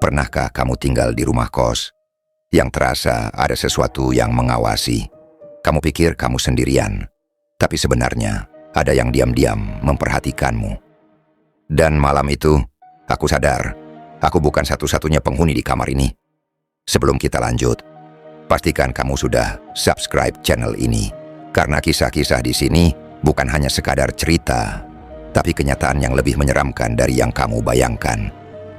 Pernahkah kamu tinggal di rumah kos yang terasa ada sesuatu yang mengawasi? Kamu pikir kamu sendirian, tapi sebenarnya ada yang diam-diam memperhatikanmu. Dan malam itu, aku sadar, aku bukan satu-satunya penghuni di kamar ini. Sebelum kita lanjut, pastikan kamu sudah subscribe channel ini, karena kisah-kisah di sini bukan hanya sekadar cerita, tapi kenyataan yang lebih menyeramkan dari yang kamu bayangkan.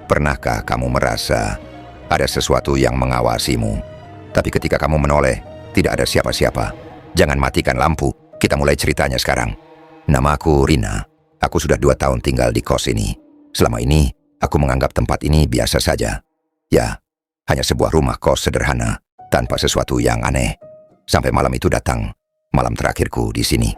Pernahkah kamu merasa ada sesuatu yang mengawasimu, tapi ketika kamu menoleh, tidak ada siapa-siapa? Jangan matikan lampu, kita mulai ceritanya sekarang. Namaku Rina, aku sudah 2 tahun tinggal di kos ini. Selama ini, aku menganggap tempat ini biasa saja. Ya, hanya sebuah rumah kos sederhana, tanpa sesuatu yang aneh. Sampai malam itu datang, malam terakhirku di sini.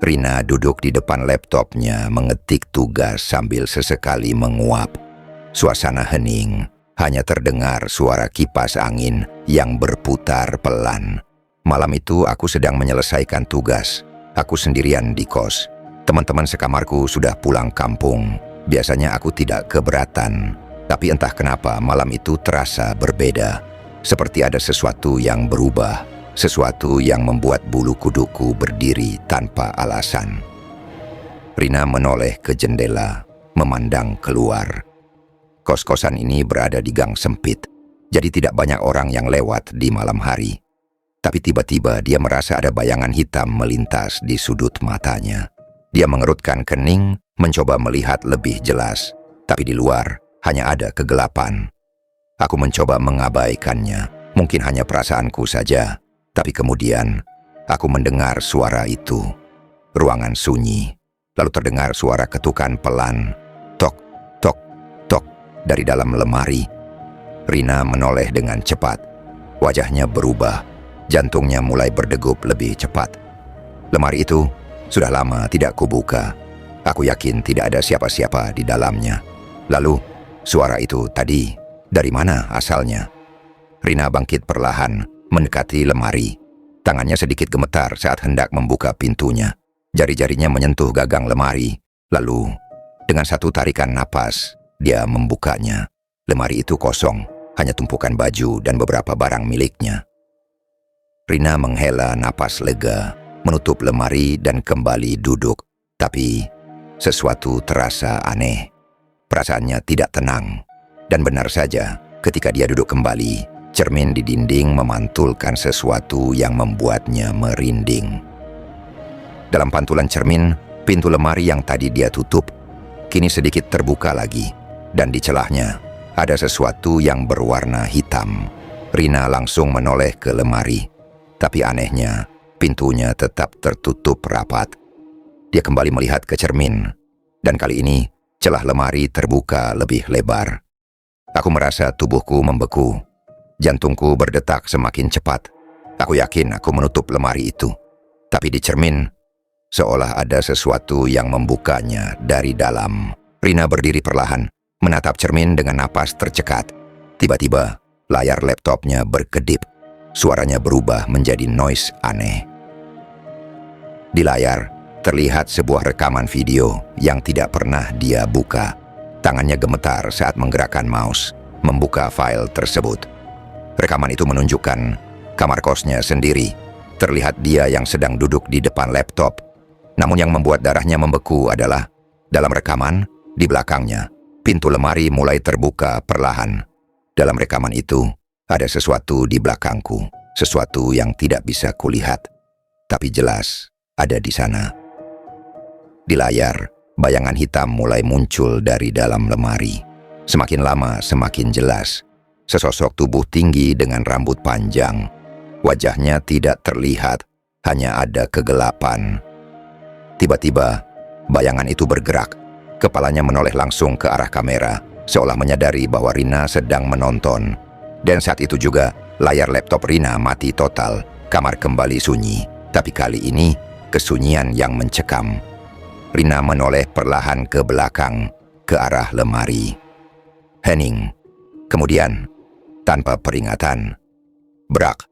Rina duduk di depan laptopnya mengetik tugas sambil sesekali menguap. Suasana hening, hanya terdengar suara kipas angin yang berputar pelan. Malam itu aku sedang menyelesaikan tugas. Aku sendirian di kos. Teman-teman sekamarku sudah pulang kampung. Biasanya aku tidak keberatan, tapi entah kenapa malam itu terasa berbeda. Seperti ada sesuatu yang berubah, sesuatu yang membuat bulu kuduku berdiri tanpa alasan. Rina menoleh ke jendela, memandang keluar. Kos-kosan ini berada di gang sempit, jadi tidak banyak orang yang lewat di malam hari. Tapi tiba-tiba dia merasa ada bayangan hitam melintas di sudut matanya. Dia mengerutkan kening, mencoba melihat lebih jelas, tapi di luar hanya ada kegelapan. Aku mencoba mengabaikannya, mungkin hanya perasaanku saja, tapi kemudian aku mendengar suara itu. Ruangan sunyi, lalu terdengar suara ketukan pelan, tok, tok, tok, dari dalam lemari. Rina menoleh dengan cepat. Wajahnya berubah, jantungnya mulai berdegup lebih cepat. Lemari itu sudah lama tidak kubuka. Aku yakin tidak ada siapa-siapa di dalamnya. Lalu, suara itu tadi, dari mana asalnya? Rina bangkit perlahan, mendekati lemari. Tangannya sedikit gemetar saat hendak membuka pintunya. Jari-jarinya menyentuh gagang lemari. Lalu, dengan satu tarikan napas, dia membukanya. Lemari itu kosong, hanya tumpukan baju dan beberapa barang miliknya. Rina menghela napas lega, menutup lemari dan kembali duduk. Tapi, sesuatu terasa aneh. Perasaannya tidak tenang. Dan benar saja, ketika dia duduk kembali, cermin di dinding memantulkan sesuatu yang membuatnya merinding. Dalam pantulan cermin, pintu lemari yang tadi dia tutup, kini sedikit terbuka lagi. Dan di celahnya, ada sesuatu yang berwarna hitam. Rina langsung menoleh ke lemari. Tapi anehnya, pintunya tetap tertutup rapat. Dia kembali melihat ke cermin. Dan kali ini, celah lemari terbuka lebih lebar. Aku merasa tubuhku membeku. Jantungku berdetak semakin cepat. Aku yakin aku menutup lemari itu. Tapi di cermin, seolah ada sesuatu yang membukanya dari dalam. Rina berdiri perlahan, menatap cermin dengan napas tercekat. Tiba-tiba, layar laptopnya berkedip. Suaranya berubah menjadi noise aneh. Di layar, terlihat sebuah rekaman video yang tidak pernah dia buka. Tangannya gemetar saat menggerakkan mouse, membuka file tersebut. Rekaman itu menunjukkan kamar kosnya sendiri. Terlihat dia yang sedang duduk di depan laptop. Namun yang membuat darahnya membeku adalah, dalam rekaman, di belakangnya, pintu lemari mulai terbuka perlahan. Dalam rekaman itu, ada sesuatu di belakangku, sesuatu yang tidak bisa kulihat, tapi jelas ada di sana. Di layar, bayangan hitam mulai muncul dari dalam lemari. Semakin lama, semakin jelas. Sesosok tubuh tinggi dengan rambut panjang. Wajahnya tidak terlihat, hanya ada kegelapan. Tiba-tiba, bayangan itu bergerak. Kepalanya menoleh langsung ke arah kamera, seolah menyadari bahwa Rina sedang menonton. Dan saat itu juga, layar laptop Rina mati total. Kamar kembali sunyi, tapi kali ini, kesunyian yang mencekam. Rina menoleh perlahan ke belakang, ke arah lemari. Hening. Kemudian, tanpa peringatan, brak.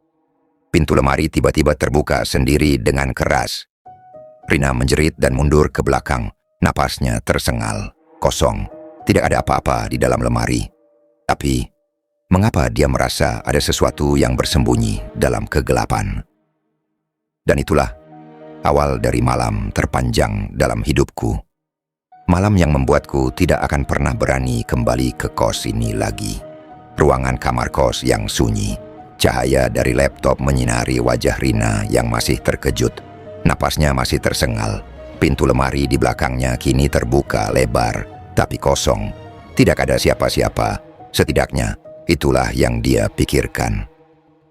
Pintu lemari tiba-tiba terbuka sendiri dengan keras. Rina menjerit dan mundur ke belakang. Napasnya tersengal, kosong. Tidak ada apa-apa di dalam lemari. Tapi, mengapa dia merasa ada sesuatu yang bersembunyi dalam kegelapan? Dan itulah awal dari malam terpanjang dalam hidupku. Malam yang membuatku tidak akan pernah berani kembali ke kos ini lagi. Ruangan kamar kos yang sunyi. Cahaya dari laptop menyinari wajah Rina yang masih terkejut. Napasnya masih tersengal. Pintu lemari di belakangnya kini terbuka lebar, tapi kosong. Tidak ada siapa-siapa. Setidaknya, itulah yang dia pikirkan.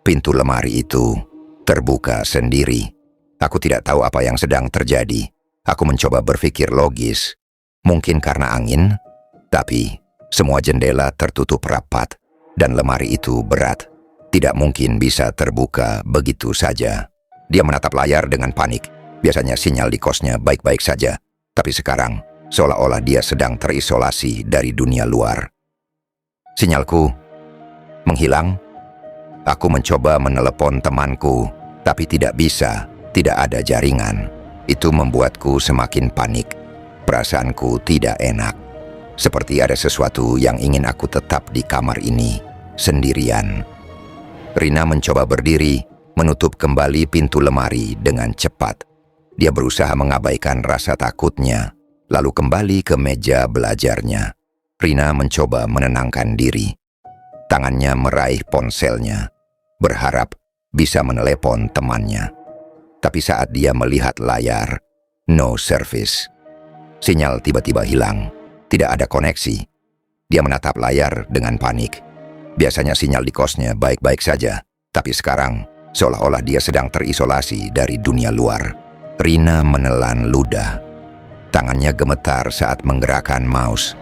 Pintu lemari itu terbuka sendiri. Aku tidak tahu apa yang sedang terjadi. Aku mencoba berpikir logis. Mungkin karena angin, tapi semua jendela tertutup rapat dan lemari itu berat. Tidak mungkin bisa terbuka begitu saja. Dia menatap layar dengan panik. Biasanya sinyal di kosnya baik-baik saja, tapi sekarang seolah-olah dia sedang terisolasi dari dunia luar. Sinyalku menghilang. Aku mencoba menelepon temanku, tapi tidak bisa. Tidak ada jaringan. Itu membuatku semakin panik. Perasaanku tidak enak. Seperti ada sesuatu yang ingin aku tetap di kamar ini, sendirian. Rina mencoba berdiri, menutup kembali pintu lemari dengan cepat. Dia berusaha mengabaikan rasa takutnya, lalu kembali ke meja belajarnya. Rina mencoba menenangkan diri. Tangannya meraih ponselnya, berharap bisa menelepon temannya. Tapi saat dia melihat layar, no service. Sinyal tiba-tiba hilang, tidak ada koneksi. Dia menatap layar dengan panik. Biasanya sinyal di kosnya baik-baik saja, tapi sekarang seolah-olah dia sedang terisolasi dari dunia luar. Rina menelan ludah. Tangannya gemetar saat menggerakkan mouse.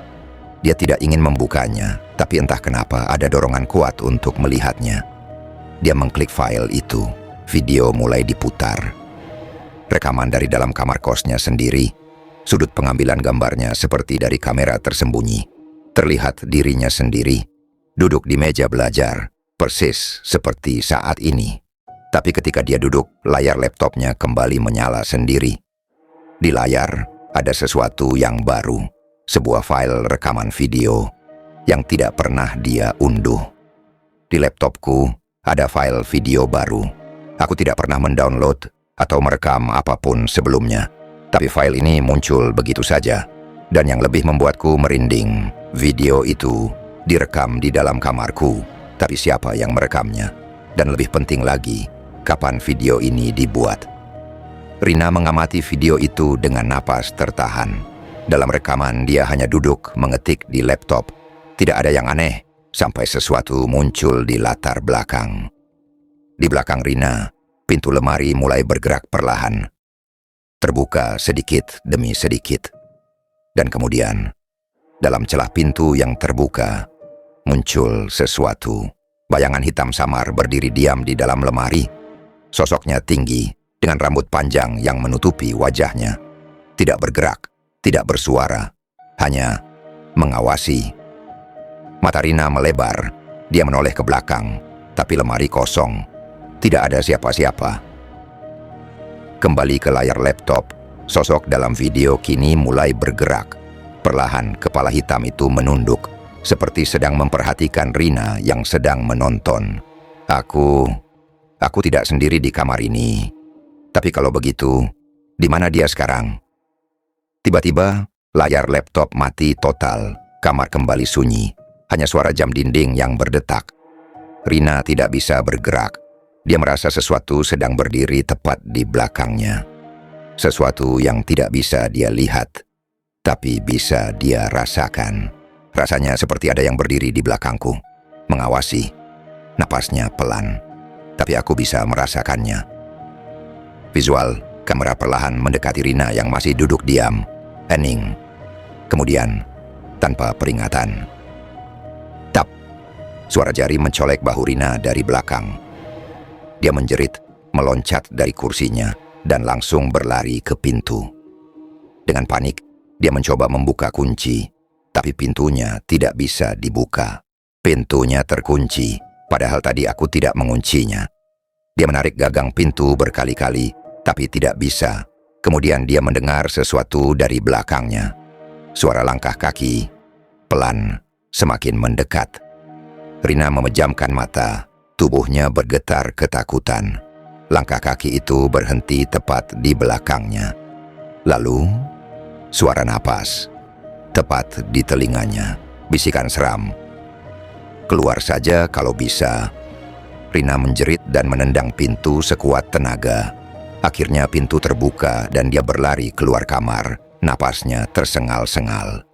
Dia tidak ingin membukanya, tapi entah kenapa ada dorongan kuat untuk melihatnya. Dia mengklik file itu. Video mulai diputar. Rekaman dari dalam kamar kosnya sendiri. Sudut pengambilan gambarnya seperti dari kamera tersembunyi. Terlihat dirinya sendiri, duduk di meja belajar, persis seperti saat ini. Tapi ketika dia duduk, layar laptopnya kembali menyala sendiri. Di layar ada sesuatu yang baru, sebuah file rekaman video yang tidak pernah dia unduh. Di laptopku ada file video baru. Aku tidak pernah mendownload atau merekam apapun sebelumnya, tapi file ini muncul begitu saja. Dan yang lebih membuatku merinding, video itu direkam di dalam kamarku, tapi siapa yang merekamnya? Dan lebih penting lagi, kapan video ini dibuat? Rina mengamati video itu dengan napas tertahan. Dalam rekaman dia hanya duduk mengetik di laptop. Tidak ada yang aneh, sampai sesuatu muncul di latar belakang. Di belakang Rina, pintu lemari mulai bergerak perlahan. Terbuka sedikit demi sedikit. Dan kemudian, dalam celah pintu yang terbuka, muncul sesuatu. Bayangan hitam samar berdiri diam di dalam lemari. Sosoknya tinggi, dengan rambut panjang yang menutupi wajahnya. Tidak bergerak, tidak bersuara, hanya mengawasi. Mata Rina melebar, dia menoleh ke belakang, tapi lemari kosong. Tidak ada siapa-siapa. Kembali ke layar laptop, sosok dalam video kini mulai bergerak. Perlahan kepala hitam itu menunduk, seperti sedang memperhatikan Rina yang sedang menonton. Aku tidak sendiri di kamar ini. Tapi kalau begitu, di mana dia sekarang? Tiba-tiba, layar laptop mati total. Kamar kembali sunyi. Hanya suara jam dinding yang berdetak. Rina tidak bisa bergerak. Dia merasa sesuatu sedang berdiri tepat di belakangnya. Sesuatu yang tidak bisa dia lihat, tapi bisa dia rasakan. Rasanya seperti ada yang berdiri di belakangku, mengawasi. Napasnya pelan, tapi aku bisa merasakannya. Visual kamera perlahan mendekati Rina yang masih duduk diam, hening. Kemudian, tanpa peringatan, tap, suara jari mencolek bahu Rina dari belakang. Dia menjerit, meloncat dari kursinya, dan langsung berlari ke pintu. Dengan panik, dia mencoba membuka kunci, tapi pintunya tidak bisa dibuka. Pintunya terkunci, padahal tadi aku tidak menguncinya. Dia menarik gagang pintu berkali-kali, tapi tidak bisa. Kemudian dia mendengar sesuatu dari belakangnya. Suara langkah kaki, pelan, semakin mendekat. Rina memejamkan mata, tubuhnya bergetar ketakutan. Langkah kaki itu berhenti tepat di belakangnya. Lalu, suara napas, tepat di telinganya, bisikan seram. "Keluar saja kalau bisa." Rina menjerit dan menendang pintu sekuat tenaga. Akhirnya pintu terbuka dan dia berlari keluar kamar, napasnya tersengal-sengal.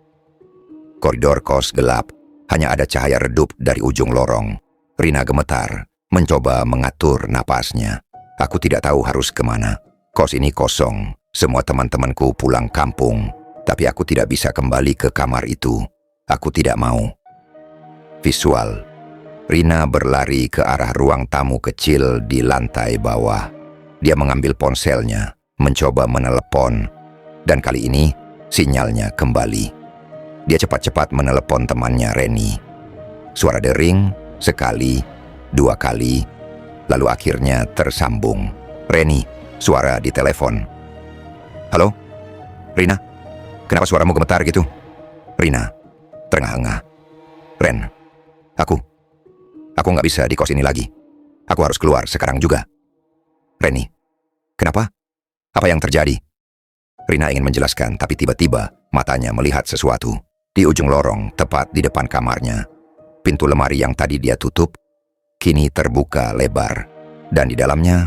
Koridor kos gelap, hanya ada cahaya redup dari ujung lorong. Rina gemetar, mencoba mengatur napasnya. Aku tidak tahu harus kemana. Kos ini kosong, semua teman-temanku pulang kampung, tapi aku tidak bisa kembali ke kamar itu. Aku tidak mau. Visual. Rina berlari ke arah ruang tamu kecil di lantai bawah. Dia mengambil ponselnya, mencoba menelepon, dan kali ini sinyalnya kembali. Dia cepat-cepat menelepon temannya Reni. Suara dering, sekali, 2 kali, lalu akhirnya tersambung. "Reni," suara di telepon. "Halo? Rina? Kenapa suaramu gemetar gitu?" Rina terengah-engah. "Ren, aku nggak bisa di kos ini lagi. Aku harus keluar sekarang juga." "Reni, kenapa? Apa yang terjadi?" Rina ingin menjelaskan, tapi tiba-tiba matanya melihat sesuatu. Di ujung lorong, tepat di depan kamarnya, pintu lemari yang tadi dia tutup, kini terbuka lebar. Dan di dalamnya,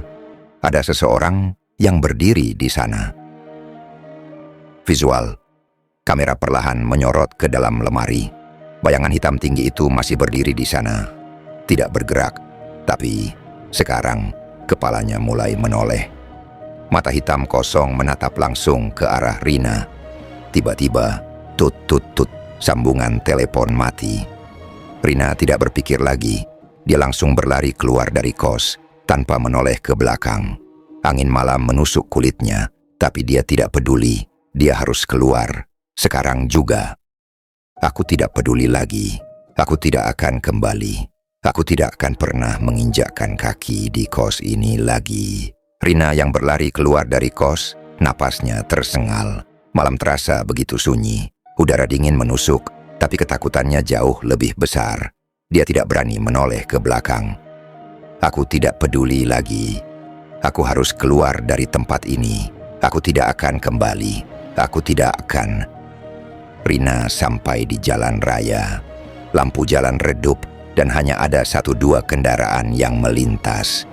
ada seseorang yang berdiri di sana. Visual. Kamera perlahan menyorot ke dalam lemari. Bayangan hitam tinggi itu masih berdiri di sana. Tidak bergerak, tapi sekarang kepalanya mulai menoleh. Mata hitam kosong menatap langsung ke arah Rina. Tiba-tiba, tut-tut-tut, sambungan telepon mati. Rina tidak berpikir lagi. Dia langsung berlari keluar dari kos, tanpa menoleh ke belakang. Angin malam menusuk kulitnya, tapi dia tidak peduli. Dia harus keluar, sekarang juga. Aku tidak peduli lagi. Aku tidak akan kembali. Aku tidak akan pernah menginjakkan kaki di kos ini lagi. Rina yang berlari keluar dari kos, napasnya tersengal. Malam terasa begitu sunyi. Udara dingin menusuk, tapi ketakutannya jauh lebih besar. Dia tidak berani menoleh ke belakang. Aku tidak peduli lagi. Aku harus keluar dari tempat ini. Aku tidak akan kembali. Aku tidak akan. Rina sampai di jalan raya. Lampu jalan redup dan hanya ada 1-2 kendaraan yang melintas.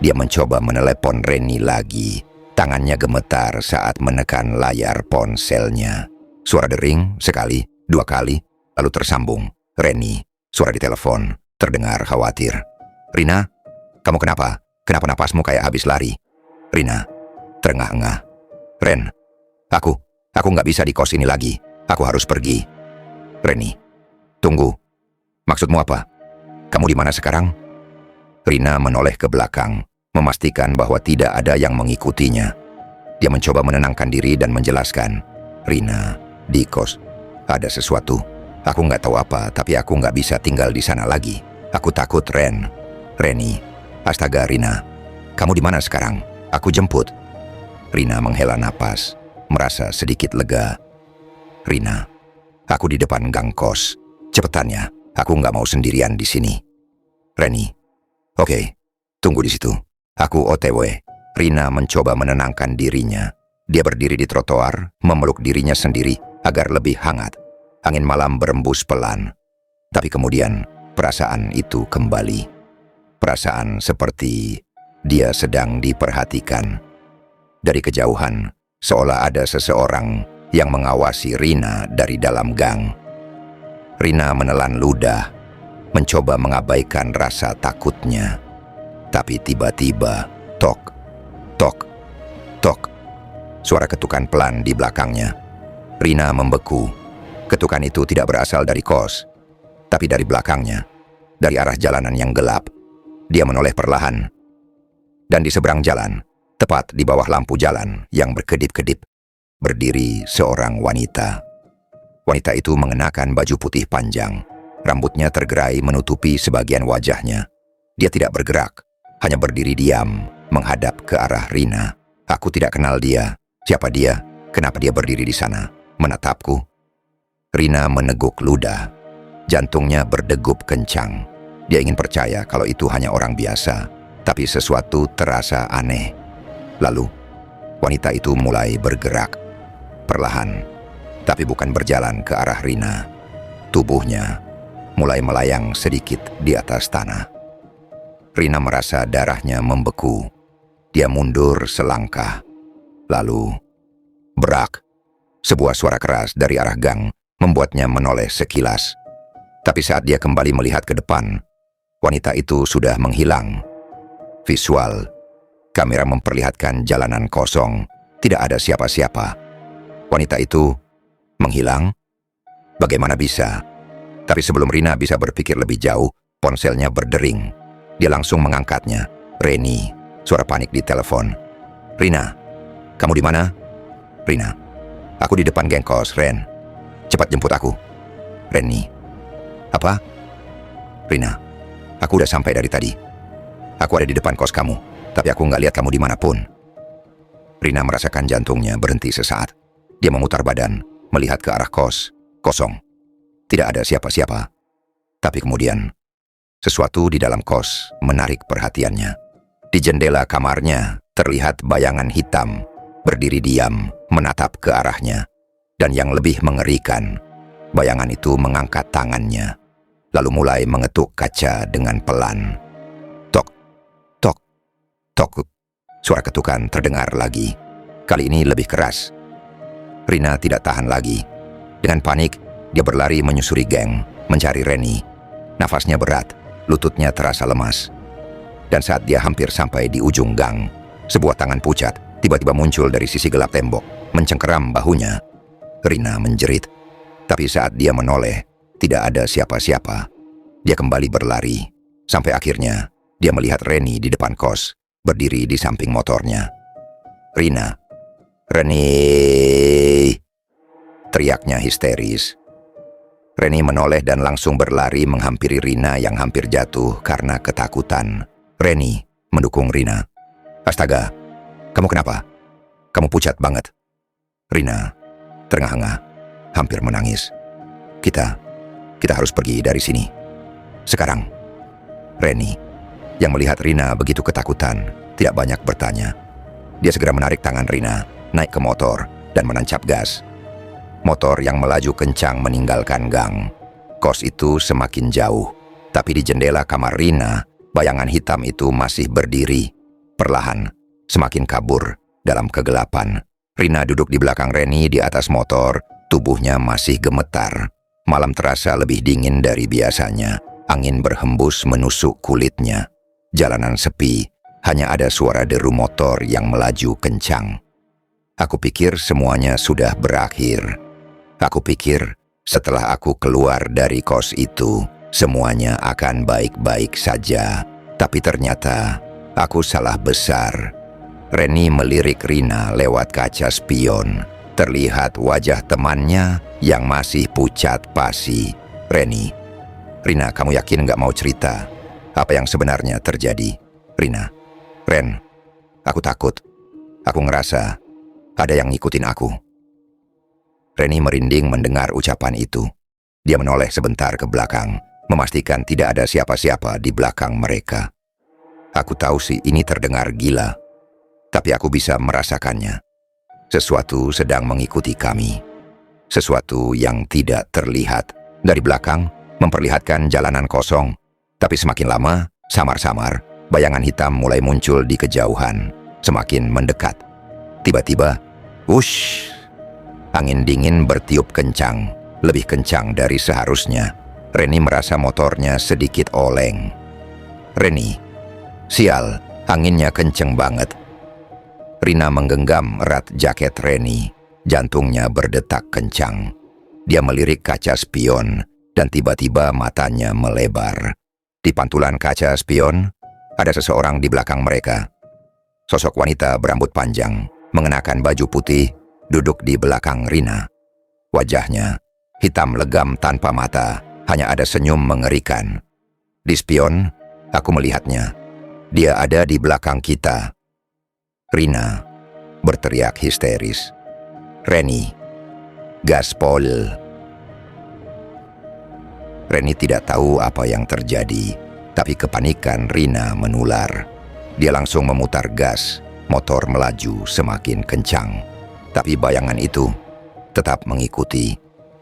Dia mencoba menelepon Reni lagi. Tangannya gemetar saat menekan layar ponselnya. Suara dering, sekali, 2 kali, lalu tersambung. "Reni," suara di telepon, terdengar khawatir. "Rina, kamu kenapa? Kenapa napasmu kayak habis lari?" Rina terengah-engah. "Ren, aku nggak bisa di kos ini lagi. Aku harus pergi." "Reni, tunggu. Maksudmu apa? Kamu di mana sekarang?" Rina menoleh ke belakang, memastikan bahwa tidak ada yang mengikutinya. Dia mencoba menenangkan diri dan menjelaskan, "Rina, di kos ada sesuatu. Aku nggak tahu apa, tapi aku nggak bisa tinggal di sana lagi. Aku takut, Ren." "Reni, astaga Rina, kamu di mana sekarang? Aku jemput." Rina menghela napas, merasa sedikit lega. "Rina, aku di depan gang kos. Cepetan ya, aku nggak mau sendirian di sini." "Reni, oke, tunggu di situ. Aku OTW." Rina mencoba menenangkan dirinya. Dia berdiri di trotoar, memeluk dirinya sendiri agar lebih hangat. Angin malam berembus pelan. Tapi kemudian perasaan itu kembali. Perasaan seperti dia sedang diperhatikan. Dari kejauhan, seolah ada seseorang yang mengawasi Rina dari dalam gang. Rina menelan ludah, mencoba mengabaikan rasa takutnya. Tapi tiba-tiba, tok, tok, tok. Suara ketukan pelan di belakangnya. Rina membeku. Ketukan itu tidak berasal dari kos, tapi dari belakangnya, dari arah jalanan yang gelap. Dia menoleh perlahan. Dan di seberang jalan, tepat di bawah lampu jalan yang berkedip-kedip, berdiri seorang wanita. Wanita itu mengenakan baju putih panjang. Rambutnya tergerai menutupi sebagian wajahnya. Dia tidak bergerak, hanya berdiri diam, menghadap ke arah Rina. Aku tidak kenal dia. Siapa dia? Kenapa dia berdiri di sana, menatapku? Rina meneguk ludah. Jantungnya berdegup kencang. Dia ingin percaya kalau itu hanya orang biasa, tapi sesuatu terasa aneh. Lalu, wanita itu mulai bergerak, perlahan, tapi bukan berjalan ke arah Rina. Tubuhnya mulai melayang sedikit di atas tanah. Rina merasa darahnya membeku. Dia mundur selangkah. Lalu, berak. Sebuah suara keras dari arah gang membuatnya menoleh sekilas. Tapi saat dia kembali melihat ke depan, wanita itu sudah menghilang. Visual, kamera memperlihatkan jalanan kosong, tidak ada siapa-siapa. Wanita itu menghilang? Bagaimana bisa? Tapi sebelum Rina bisa berpikir lebih jauh, ponselnya berdering. Dia langsung mengangkatnya. Reni, suara panik di telepon. Rina, kamu di mana? Rina, aku di depan geng kos, Ren. Cepat jemput aku. Reni, apa? Rina, aku udah sampai dari tadi. Aku ada di depan kos kamu, tapi aku nggak lihat kamu dimanapun. Rina merasakan jantungnya berhenti sesaat. Dia memutar badan, melihat ke arah kos. Kosong. Tidak ada siapa-siapa. Tapi kemudian, sesuatu di dalam kos menarik perhatiannya. Di jendela kamarnya, terlihat bayangan hitam, berdiri diam, menatap ke arahnya. Dan yang lebih mengerikan, bayangan itu mengangkat tangannya, lalu mulai mengetuk kaca dengan pelan. Tok, tok, tok. Suara ketukan terdengar lagi. Kali ini lebih keras. Rina tidak tahan lagi. Dengan panik, dia berlari menyusuri geng, mencari Reni. Nafasnya berat, lututnya terasa lemas. Dan saat dia hampir sampai di ujung gang, sebuah tangan pucat tiba-tiba muncul dari sisi gelap tembok, mencengkeram bahunya. Rina menjerit. Tapi saat dia menoleh, tidak ada siapa-siapa. Dia kembali berlari, sampai akhirnya dia melihat Reni di depan kos, berdiri di samping motornya. Rina, Reni, teriaknya histeris. Reni menoleh dan langsung berlari menghampiri Rina yang hampir jatuh karena ketakutan. Reni mendukung Rina. Astaga, kamu kenapa? Kamu pucat banget. Rina terengah-engah, hampir menangis. Kita harus pergi dari sini. Sekarang. Reni, yang melihat Rina begitu ketakutan, tidak banyak bertanya. Dia segera menarik tangan Rina, naik ke motor, dan menancap gas. Motor yang melaju kencang meninggalkan gang. Kos itu semakin jauh, tapi di jendela kamar Rina, bayangan hitam itu masih berdiri. Perlahan, semakin kabur dalam kegelapan. Rina duduk di belakang Reni di atas motor, tubuhnya masih gemetar. Malam terasa lebih dingin dari biasanya. Angin berhembus menusuk kulitnya. Jalanan sepi, hanya ada suara deru motor yang melaju kencang. Aku pikir semuanya sudah berakhir. Aku pikir setelah aku keluar dari kos itu, semuanya akan baik-baik saja. Tapi ternyata aku salah besar. Reni melirik Rina lewat kaca spion. Terlihat wajah temannya yang masih pucat pasi. Rina, kamu yakin nggak mau cerita apa yang sebenarnya terjadi? Rina, Ren, aku takut. Aku ngerasa ada yang ngikutin aku. Reni merinding mendengar ucapan itu. Dia menoleh sebentar ke belakang, memastikan tidak ada siapa-siapa di belakang mereka. Aku tahu sih ini terdengar gila, tapi aku bisa merasakannya. Sesuatu sedang mengikuti kami. Sesuatu yang tidak terlihat. Dari belakang, memperlihatkan jalanan kosong. Tapi semakin lama, samar-samar, bayangan hitam mulai muncul di kejauhan. Semakin mendekat. Tiba-tiba, wush! Angin dingin bertiup kencang. Lebih kencang dari seharusnya. Reni merasa motornya sedikit oleng. Reni, sial, anginnya kenceng banget. Rina menggenggam erat jaket Reni. Jantungnya berdetak kencang. Dia melirik kaca spion dan tiba-tiba matanya melebar. Di pantulan kaca spion, ada seseorang di belakang mereka. Sosok wanita berambut panjang, mengenakan baju putih, duduk di belakang Rina. Wajahnya hitam legam tanpa mata, hanya ada senyum mengerikan. Di spion, aku melihatnya. Dia ada di belakang kita. Rina berteriak histeris. Reni, gaspol. Reni tidak tahu apa yang terjadi. Tapi kepanikan Rina menular. Dia langsung memutar gas, motor melaju semakin kencang. Tapi bayangan itu tetap mengikuti,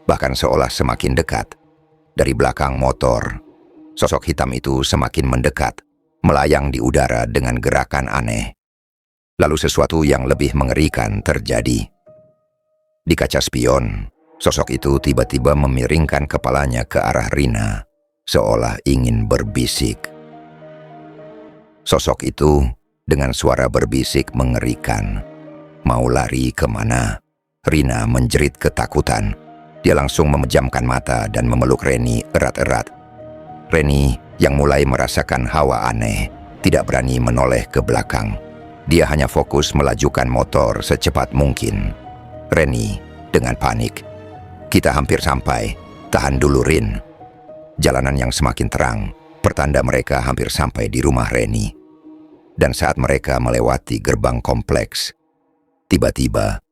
bahkan seolah semakin dekat. Dari belakang motor, sosok hitam itu semakin mendekat, melayang di udara dengan gerakan aneh. Lalu sesuatu yang lebih mengerikan terjadi. Di kaca spion, sosok itu tiba-tiba memiringkan kepalanya ke arah Rina, seolah ingin berbisik. Sosok itu dengan suara berbisik mengerikan. Mau lari kemana? Rina menjerit ketakutan. Dia langsung memejamkan mata dan memeluk Reni erat-erat. Reni yang mulai merasakan hawa aneh, tidak berani menoleh ke belakang. Dia hanya fokus melajukan motor secepat mungkin. Reni dengan panik. Kita hampir sampai. Tahan dulu, Rin. Jalanan yang semakin terang, pertanda mereka hampir sampai di rumah Reni. Dan saat mereka melewati gerbang kompleks, tiba-tiba,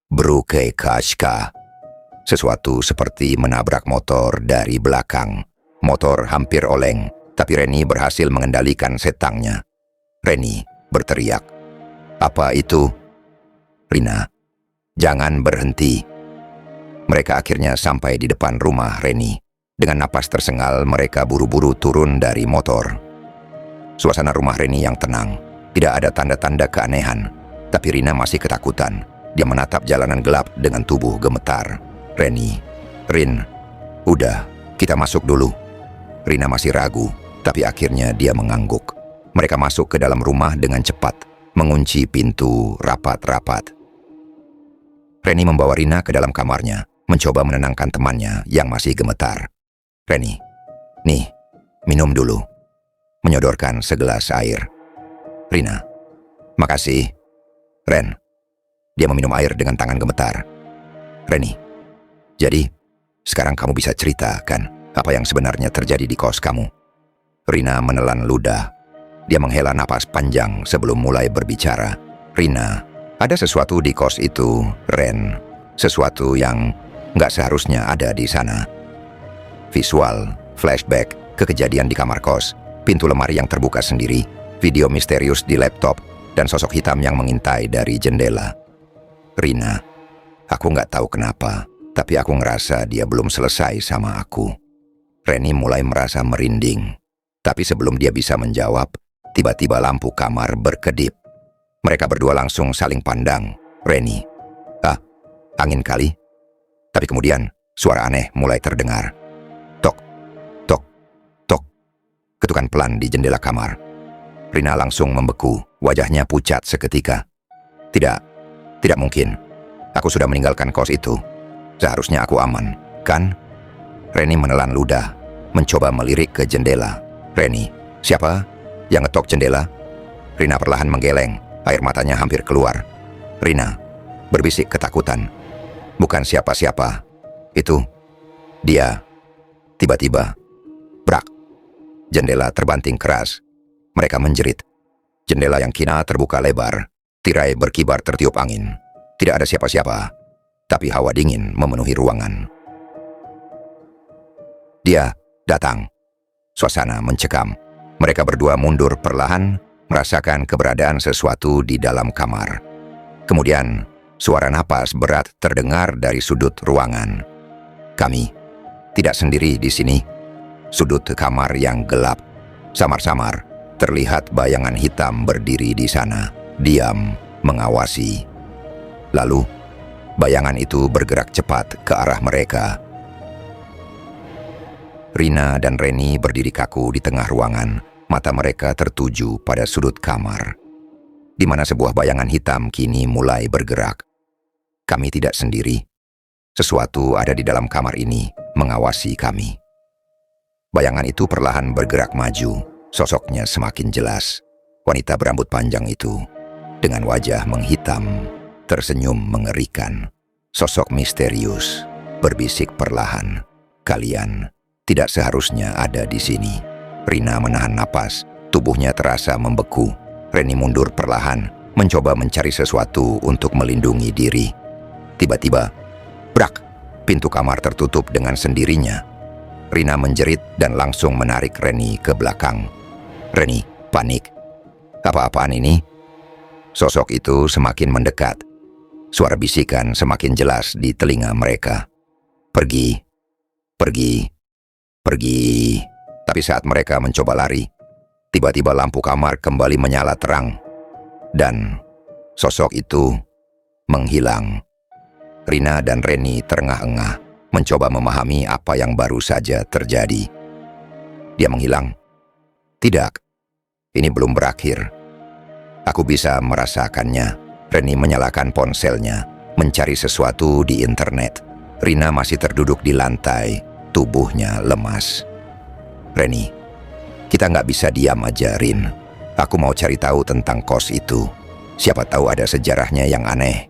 Bruke Kashka. Sesuatu seperti menabrak motor dari belakang. Motor hampir oleng, tapi Reni berhasil mengendalikan setangnya. Reni berteriak, "Apa itu?" "Rina, jangan berhenti." Mereka akhirnya sampai di depan rumah Reni. Dengan napas tersengal, mereka buru-buru turun dari motor. Suasana rumah Reni yang tenang, tidak ada tanda-tanda keanehan, tapi Rina masih ketakutan. Dia menatap jalanan gelap dengan tubuh gemetar. "Reni, Rin, udah, kita masuk dulu." Rina masih ragu, tapi akhirnya dia mengangguk. Mereka masuk ke dalam rumah dengan cepat, mengunci pintu rapat-rapat. Reni membawa Rina ke dalam kamarnya, mencoba menenangkan temannya yang masih gemetar. "Reni, nih, minum dulu." Menyodorkan segelas air. "Rina, makasih." "Ren." Dia meminum air dengan tangan gemetar. "Reni, jadi sekarang kamu bisa cerita kan apa yang sebenarnya terjadi di kos kamu?" Rina menelan ludah. Dia menghela napas panjang sebelum mulai berbicara. "Rina, ada sesuatu di kos itu, Ren. Sesuatu yang nggak seharusnya ada di sana." Visual, flashback ke kejadian di kamar kos, pintu lemari yang terbuka sendiri, video misterius di laptop, dan sosok hitam yang mengintai dari jendela. "Rina, aku nggak tahu kenapa, tapi aku ngerasa dia belum selesai sama aku." Reni mulai merasa merinding, tapi sebelum dia bisa menjawab, tiba-tiba lampu kamar berkedip. Mereka berdua langsung saling pandang. Reni, "Ah, angin kali?" Tapi kemudian suara aneh mulai terdengar. Tok, tok, tok. Ketukan pelan di jendela kamar. Rina langsung membeku, wajahnya pucat seketika. Tidak mungkin. Aku sudah meninggalkan kos itu. Seharusnya aku aman, kan?" Reni menelan ludah, mencoba melirik ke jendela. "Reni, siapa yang ngetok jendela?" Rina perlahan menggeleng, air matanya hampir keluar. Rina berbisik ketakutan. "Bukan siapa-siapa. Itu dia." Tiba-tiba, brak. Jendela terbanting keras. Mereka menjerit. Jendela yang kina terbuka lebar. Tirai berkibar tertiup angin. Tidak ada siapa-siapa, tapi hawa dingin memenuhi ruangan. Dia datang. Suasana mencekam. Mereka berdua mundur perlahan, merasakan keberadaan sesuatu di dalam kamar. Kemudian, suara napas berat terdengar dari sudut ruangan. "Kami tidak sendiri di sini." Sudut kamar yang gelap. Samar-samar, terlihat bayangan hitam berdiri di sana, diam, mengawasi. Lalu, bayangan itu bergerak cepat ke arah mereka. Rina dan Reni berdiri kaku di tengah ruangan, mata mereka tertuju pada sudut kamar, di mana sebuah bayangan hitam kini mulai bergerak. "Kami tidak sendiri. Sesuatu ada di dalam kamar ini, mengawasi kami." Bayangan itu perlahan bergerak maju, sosoknya semakin jelas. Wanita berambut panjang itu, dengan wajah menghitam, tersenyum mengerikan. Sosok misterius, berbisik perlahan, "Kalian tidak seharusnya ada di sini." Rina menahan napas, tubuhnya terasa membeku. Reni mundur perlahan, mencoba mencari sesuatu untuk melindungi diri. Tiba-tiba, brak, pintu kamar tertutup dengan sendirinya. Rina menjerit dan langsung menarik Reni ke belakang. Reni panik. Apa-apaan ini? Sosok itu semakin mendekat. Suara bisikan semakin jelas di telinga mereka. Pergi, pergi, pergi. Tapi saat mereka mencoba lari, tiba-tiba lampu kamar kembali menyala terang. Dan sosok itu menghilang. Rina dan Reni terengah-engah, mencoba memahami apa yang baru saja terjadi. Dia menghilang? Tidak, ini belum berakhir. Aku bisa merasakannya. Reni menyalakan ponselnya, mencari sesuatu di internet. Rina masih terduduk di lantai, tubuhnya lemas. Reni, kita nggak bisa diam aja, Rin. Aku mau cari tahu tentang kos itu. Siapa tahu ada sejarahnya yang aneh.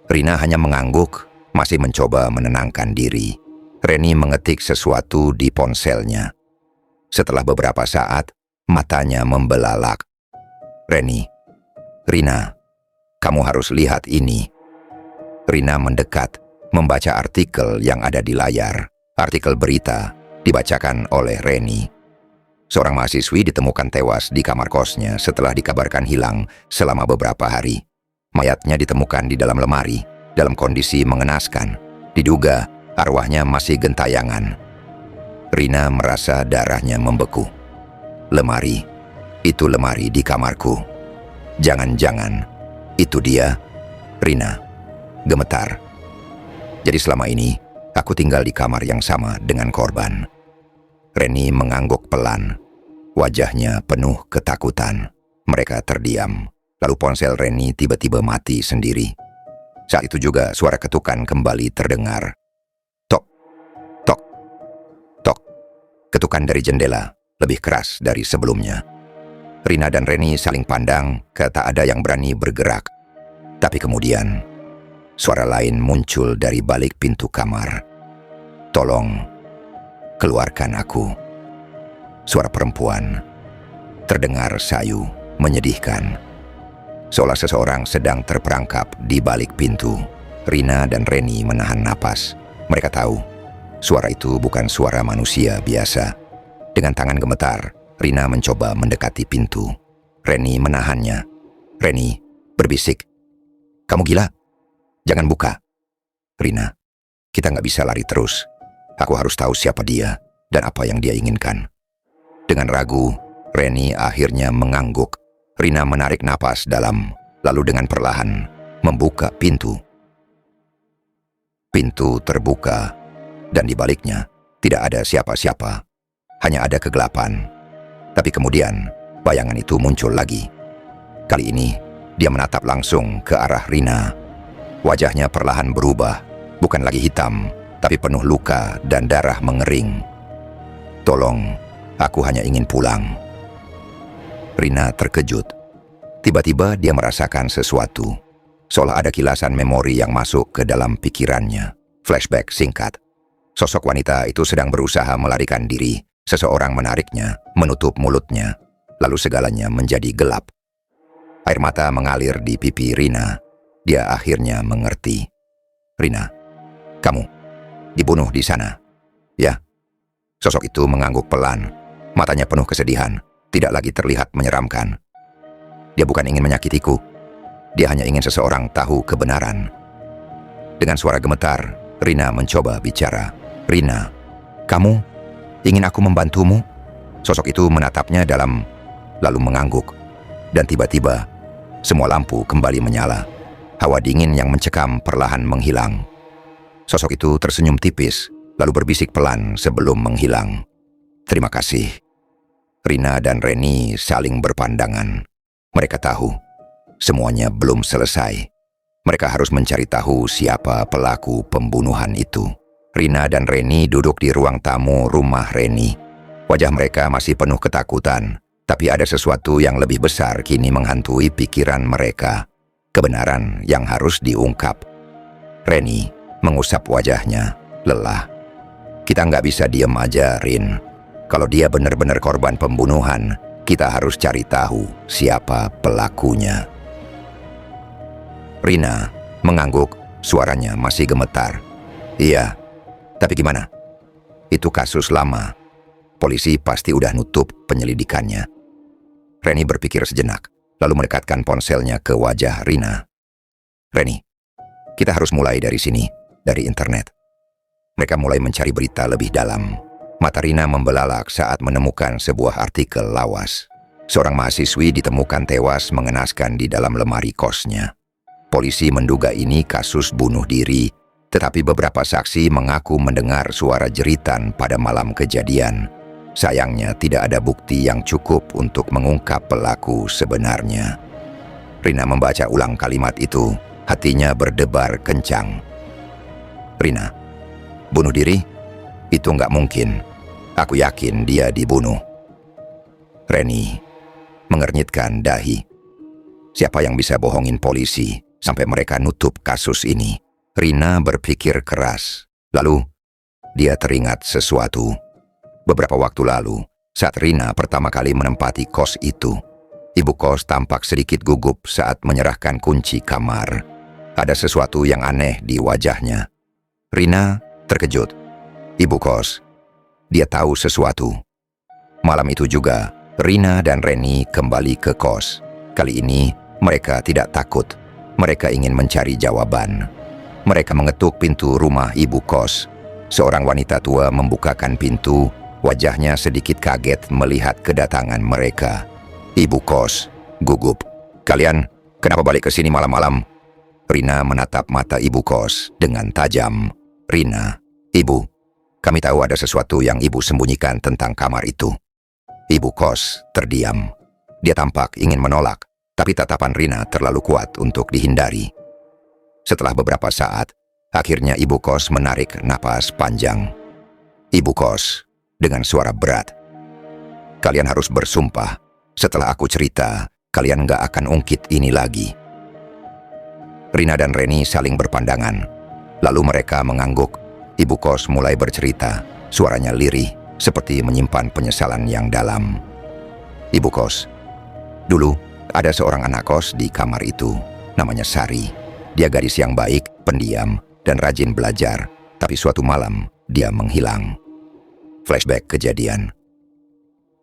Rina hanya mengangguk, masih mencoba menenangkan diri. Reni mengetik sesuatu di ponselnya. Setelah beberapa saat, matanya membelalak. Reni, Rina, kamu harus lihat ini. Rina mendekat, membaca artikel yang ada di layar. Artikel berita dibacakan oleh Reni. Seorang mahasiswi ditemukan tewas di kamar kosnya setelah dikabarkan hilang selama beberapa hari. Mayatnya ditemukan di dalam lemari, dalam kondisi mengenaskan. Diduga arwahnya masih gentayangan. Rina merasa darahnya membeku. Lemari, itu lemari di kamarku. Jangan-jangan, itu dia. Rina gemetar. Jadi selama ini, aku tinggal di kamar yang sama dengan korban. Reni mengangguk pelan. Wajahnya penuh ketakutan. Mereka terdiam. Lalu ponsel Reni tiba-tiba mati sendiri. Saat itu juga suara ketukan kembali terdengar. Tok, tok, tok. Ketukan dari jendela lebih keras dari sebelumnya. Rina dan Reni saling pandang, tak ada yang berani bergerak. Tapi kemudian, suara lain muncul dari balik pintu kamar. Tolong, keluarkan aku. Suara perempuan terdengar sayu, menyedihkan. Seolah seseorang sedang terperangkap di balik pintu. Rina dan Reni menahan napas. Mereka tahu, suara itu bukan suara manusia biasa. Dengan tangan gemetar, Rina mencoba mendekati pintu. Reni menahannya. Reni berbisik, "Kamu gila? Jangan buka." Rina, kita nggak bisa lari terus. Aku harus tahu siapa dia dan apa yang dia inginkan. Dengan ragu, Reni akhirnya mengangguk. Rina menarik napas dalam, lalu dengan perlahan membuka pintu. Pintu terbuka, dan di baliknya tidak ada siapa-siapa. Hanya ada kegelapan. Tapi kemudian, bayangan itu muncul lagi. Kali ini, dia menatap langsung ke arah Rina. Wajahnya perlahan berubah, bukan lagi hitam, tapi penuh luka dan darah mengering. "Tolong, aku hanya ingin pulang." Rina terkejut. Tiba-tiba dia merasakan sesuatu. Seolah ada kilasan memori yang masuk ke dalam pikirannya. Flashback singkat. Sosok wanita itu sedang berusaha melarikan diri. Seseorang menariknya, menutup mulutnya. Lalu segalanya menjadi gelap. Air mata mengalir di pipi Rina. Dia akhirnya mengerti. "Rina, kamu dibunuh di sana, ya?" Sosok itu mengangguk pelan. Matanya penuh kesedihan. Tidak lagi terlihat menyeramkan. Dia bukan ingin menyakitiku. Dia hanya ingin seseorang tahu kebenaran. Dengan suara gemetar, Rina mencoba bicara. "Rina, kamu ingin aku membantumu?" Sosok itu menatapnya dalam, lalu mengangguk. Dan tiba-tiba, semua lampu kembali menyala. Hawa dingin yang mencekam perlahan menghilang. Sosok itu tersenyum tipis, lalu berbisik pelan sebelum menghilang. "Terima kasih." Rina dan Reni saling berpandangan. Mereka tahu, semuanya belum selesai. Mereka harus mencari tahu siapa pelaku pembunuhan itu. Rina dan Reni duduk di ruang tamu rumah Reni. Wajah mereka masih penuh ketakutan, tapi ada sesuatu yang lebih besar kini menghantui pikiran mereka. Kebenaran yang harus diungkap. Reni mengusap wajahnya, lelah. "Kita nggak bisa diam aja, Rin. Kalau dia benar-benar korban pembunuhan, kita harus cari tahu siapa pelakunya." Rina mengangguk, suaranya masih gemetar. "Iya, tapi gimana? Itu kasus lama. Polisi pasti udah nutup penyelidikannya. Reni berpikir sejenak, lalu mendekatkan ponselnya ke wajah Rina. Reni, kita harus mulai dari sini, dari internet. Mereka mulai mencari berita lebih dalam. Mata Rina membelalak saat menemukan sebuah artikel lawas. Seorang mahasiswi ditemukan tewas mengenaskan di dalam lemari kosnya. Polisi menduga ini kasus bunuh diri, tetapi beberapa saksi mengaku mendengar suara jeritan pada malam kejadian. Sayangnya tidak ada bukti yang cukup untuk mengungkap pelaku sebenarnya. Rina membaca ulang kalimat itu, hatinya berdebar kencang. Rina, bunuh diri? Itu nggak mungkin. Aku yakin dia dibunuh. Reni mengernyitkan dahi. Siapa yang bisa bohongin polisi sampai mereka nutup kasus ini? Rina berpikir keras. Lalu, dia teringat sesuatu. Beberapa waktu lalu, saat Rina pertama kali menempati kos itu, ibu kos tampak sedikit gugup saat menyerahkan kunci kamar. Ada sesuatu yang aneh di wajahnya. Rina terkejut. Ibu kos, dia tahu sesuatu. Malam itu juga, Rina dan Reni kembali ke kos. Kali ini, mereka tidak takut. Mereka ingin mencari jawaban. Mereka mengetuk pintu rumah ibu kos. Seorang wanita tua membukakan pintu, wajahnya sedikit kaget melihat kedatangan mereka. Ibu kos gugup. Kalian kenapa balik ke sini malam-malam? Rina menatap mata ibu kos dengan tajam. Rina, ibu, kami tahu ada sesuatu yang ibu sembunyikan tentang kamar itu. Ibu kos terdiam. Dia tampak ingin menolak, tapi tatapan Rina terlalu kuat untuk dihindari. Setelah beberapa saat, akhirnya ibu kos menarik napas panjang. Ibu kos dengan suara berat. Kalian harus bersumpah, setelah aku cerita, kalian nggak akan ungkit ini lagi. Rina dan Reni saling berpandangan. Lalu mereka mengangguk. Ibu kos mulai bercerita, suaranya lirih, seperti menyimpan penyesalan yang dalam. Ibu kos, dulu ada seorang anak kos di kamar itu, namanya Sari. Dia gadis yang baik, pendiam, dan rajin belajar, tapi suatu malam dia menghilang. Flashback kejadian.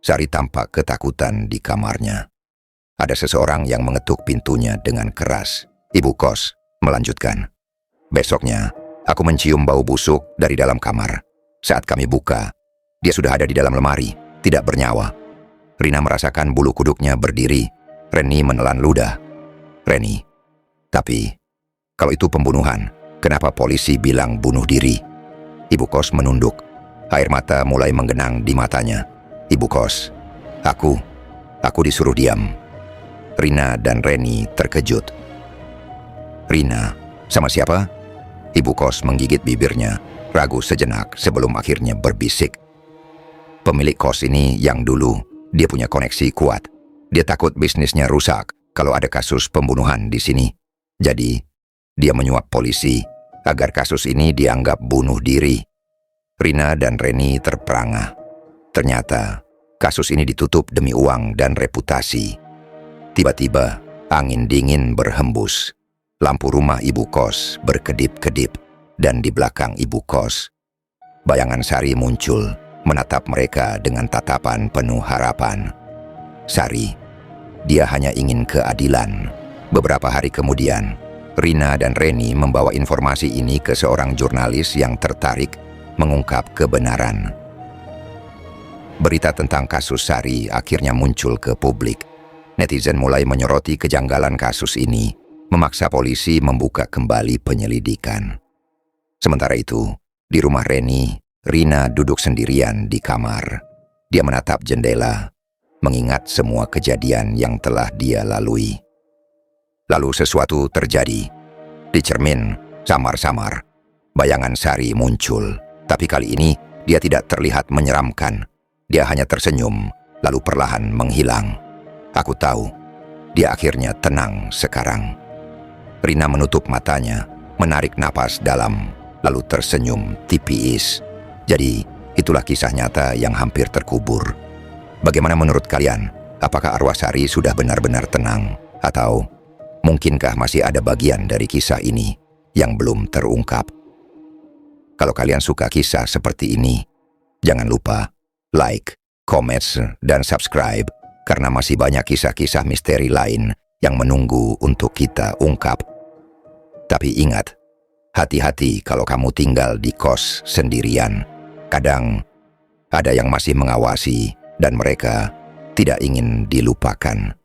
Sari tampak ketakutan di kamarnya. Ada seseorang yang mengetuk pintunya dengan keras. Ibu kos melanjutkan. Besoknya, aku mencium bau busuk dari dalam kamar. Saat kami buka, dia sudah ada di dalam lemari, tidak bernyawa. Rina merasakan bulu kuduknya berdiri. Reni menelan ludah. Reni, tapi kalau itu pembunuhan, kenapa polisi bilang bunuh diri? Ibu kos menunduk. Air mata mulai menggenang di matanya. Ibu kos, aku disuruh diam. Rina dan Reni terkejut. Rina, sama siapa? Ibu kos menggigit bibirnya, ragu sejenak sebelum akhirnya berbisik. Pemilik kos ini yang dulu, dia punya koneksi kuat. Dia takut bisnisnya rusak kalau ada kasus pembunuhan di sini. Jadi, dia menyuap polisi agar kasus ini dianggap bunuh diri. Rina dan Reni terperangah. Ternyata, kasus ini ditutup demi uang dan reputasi. Tiba-tiba, angin dingin berhembus. Lampu rumah ibu kos berkedip-kedip, dan di belakang ibu kos, bayangan Sari muncul, menatap mereka dengan tatapan penuh harapan. Sari, dia hanya ingin keadilan. Beberapa hari kemudian, Rina dan Reni membawa informasi ini ke seorang jurnalis yang tertarik mengungkap kebenaran. Berita tentang kasus Sari akhirnya muncul ke publik. Netizen mulai menyoroti kejanggalan kasus ini, memaksa polisi membuka kembali penyelidikan. Sementara itu, di rumah Reni, Rina duduk sendirian di kamar. Dia menatap jendela, mengingat semua kejadian yang telah dia lalui. Lalu sesuatu terjadi. Di cermin, samar-samar, bayangan Sari muncul. Tapi kali ini, dia tidak terlihat menyeramkan. Dia hanya tersenyum, lalu perlahan menghilang. Aku tahu, dia akhirnya tenang sekarang. Rina menutup matanya, menarik napas dalam, lalu tersenyum tipis. Jadi, itulah kisah nyata yang hampir terkubur. Bagaimana menurut kalian? Apakah arwah Sari sudah benar-benar tenang? Atau mungkinkah masih ada bagian dari kisah ini yang belum terungkap? Kalau kalian suka kisah seperti ini, Jangan lupa like, comment, dan subscribe karena masih banyak kisah-kisah misteri lain yang menunggu untuk kita ungkap. Tapi ingat, hati-hati kalau kamu tinggal di kos sendirian. Kadang ada yang masih mengawasi dan mereka tidak ingin dilupakan.